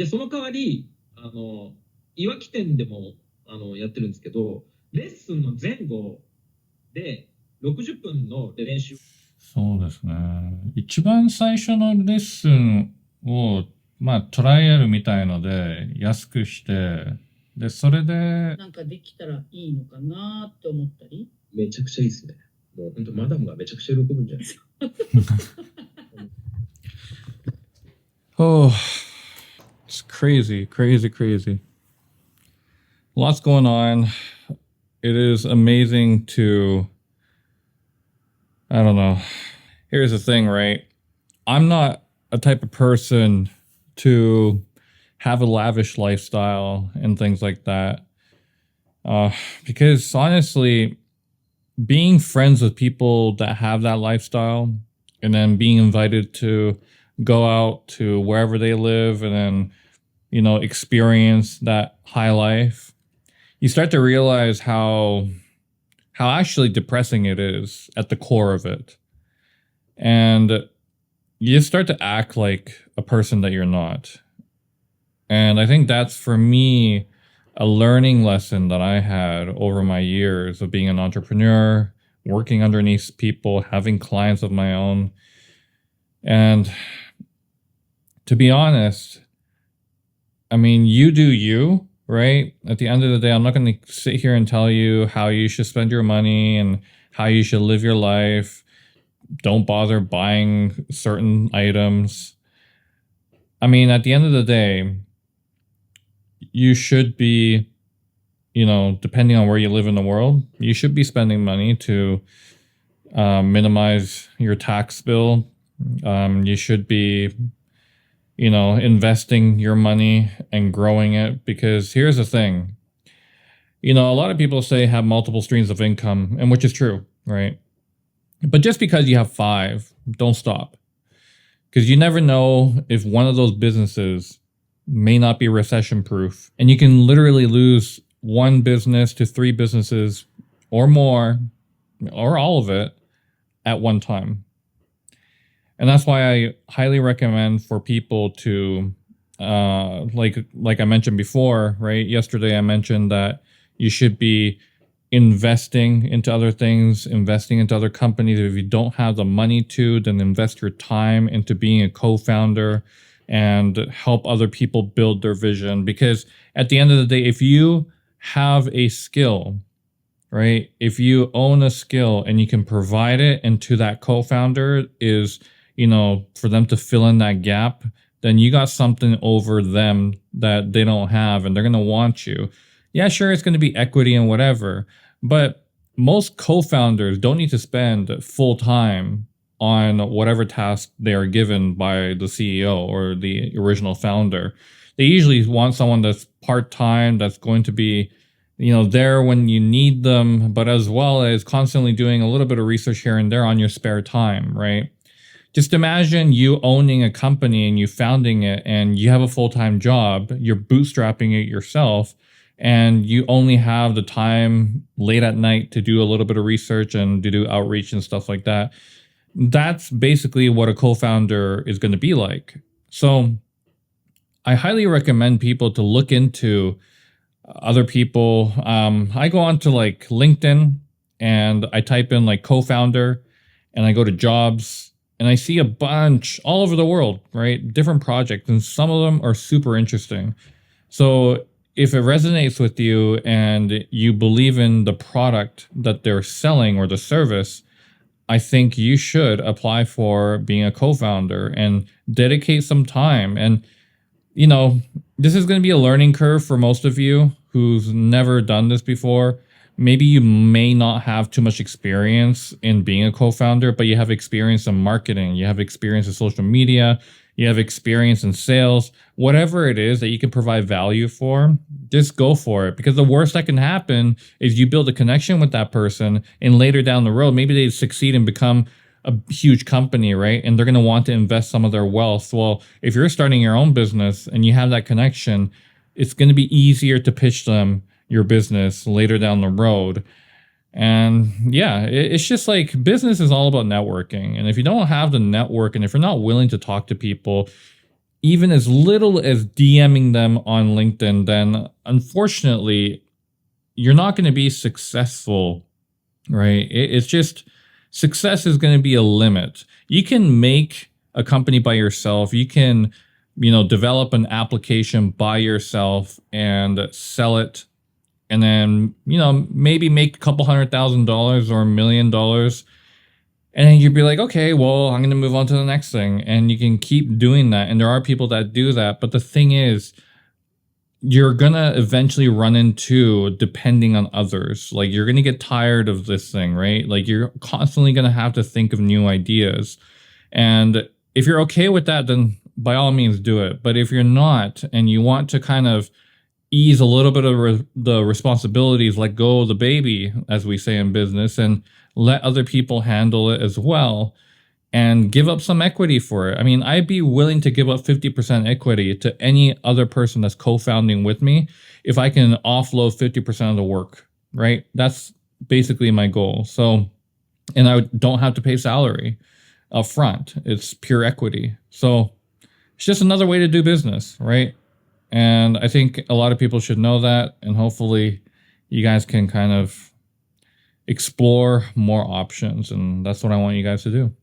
で、その代わり、いわき店でも、やってるんですけど、レッスンの前後で60分の練習。そうですね。一番最初のレッスンを、まあ、トライアルみたいので、安くして、で、それで、なんかできたらいいのかなって思ったり。めちゃくちゃいいですね。もう本当マダムがめちゃくちゃ喜ぶんじゃないですか。Oh, it's crazy, crazy, crazy. Lots going on. It is amazing to, I don't know. Here's the thing, right? I'm not a type of person to have a lavish lifestyle and things like that. Because honestly, being friends with people that have that lifestyle and then being invited to go out to wherever they live and then, experience that high life, you start to realize how actually depressing it is at the core of it. And you just start to act like a person that you're not. And I think that's, for me, a learning lesson that I had over my years of being an entrepreneur, working underneath people, having clients of my own. And to be honest, I mean, you do you, right? At the end of the day, I'm not going to sit here and tell you how you should spend your money and how you should live your life. Don't bother buying certain items. I mean, at the end of the day, you should be, depending on where you live in the world, you should be spending money to minimize your tax bill. You should be, investing your money and growing it, because here's the thing. A lot of people say have multiple streams of income, and which is true, right? But just because you have 5, don't stop. Because you never know if one of those businesses may not be recession proof. And you can literally lose 1 business to 3 businesses or more, or all of it, at one time. And that's why I highly recommend for people to, like I mentioned before, right? Yesterday I mentioned that you should be investing into other things, investing into other companies. If you don't have the money to, then invest your time into being a co-founder and help other people build their vision. Because at the end of the day, if you have a skill, right? If you own a skill and you can provide it, and to that co-founder is, for them to fill in that gap, then you got something over them that they don't have, and they're going to want you. Yeah, sure, it's going to be equity and whatever, but most co-founders don't need to spend full time on whatever task they are given by the CEO or the original founder. They usually want someone that's part-time, that's going to be, there when you need them, but as well as constantly doing a little bit of research here and there on your spare time, right? Just imagine you owning a company and you founding it, and you have a full-time job, you're bootstrapping it yourself, and you only have the time late at night to do a little bit of research and to do outreach and stuff like that. That's basically what a co-founder is going to be like. So I highly recommend people to look into other people. I go on to like LinkedIn and I type in like co-founder, and I go to jobs, and I see a bunch all over the world, right? Different projects, and some of them are super interesting. So if it resonates with you and you believe in the product that they're selling or the service, I think you should apply for being a co-founder and dedicate some time. And, this is going to be a learning curve for most of you who's never done this before. Maybe you may not have too much experience in being a co-founder, but you have experience in marketing, you have experience in social media, you have experience in sales, whatever it is that you can provide value for, just go for it. Because the worst that can happen is you build a connection with that person, and later down the road, maybe they succeed and become a huge company, right? And they're going to want to invest some of their wealth. Well, if you're starting your own business and you have that connection, it's going to be easier to pitch them your business later down the road. And yeah, it's just like business is all about networking. And if you don't have the network, and if you're not willing to talk to people, even as little as DMing them on LinkedIn, then unfortunately, you're not going to be successful, right? It's just success is going to be a limit. You can make a company by yourself. You can, develop an application by yourself and sell it. And then, maybe make a couple $100,000 or $1 million. And then you'd be like, okay, well, I'm going to move on to the next thing. And you can keep doing that. And there are people that do that. But the thing is, you're going to eventually run into depending on others. Like, you're going to get tired of this thing, right? Like, you're constantly going to have to think of new ideas. And if you're okay with that, then by all means do it. But if you're not, and you want to kind of ease a little bit of the responsibilities, let go of the baby, as we say in business, and let other people handle it as well, and give up some equity for it. I mean, I'd be willing to give up 50% equity to any other person that's co-founding with me if I can offload 50% of the work, right? That's basically my goal. So, and I don't have to pay salary up front. It's pure equity. So it's just another way to do business, right? And I think a lot of people should know that, and hopefully you guys can kind of explore more options, and that's what I want you guys to do.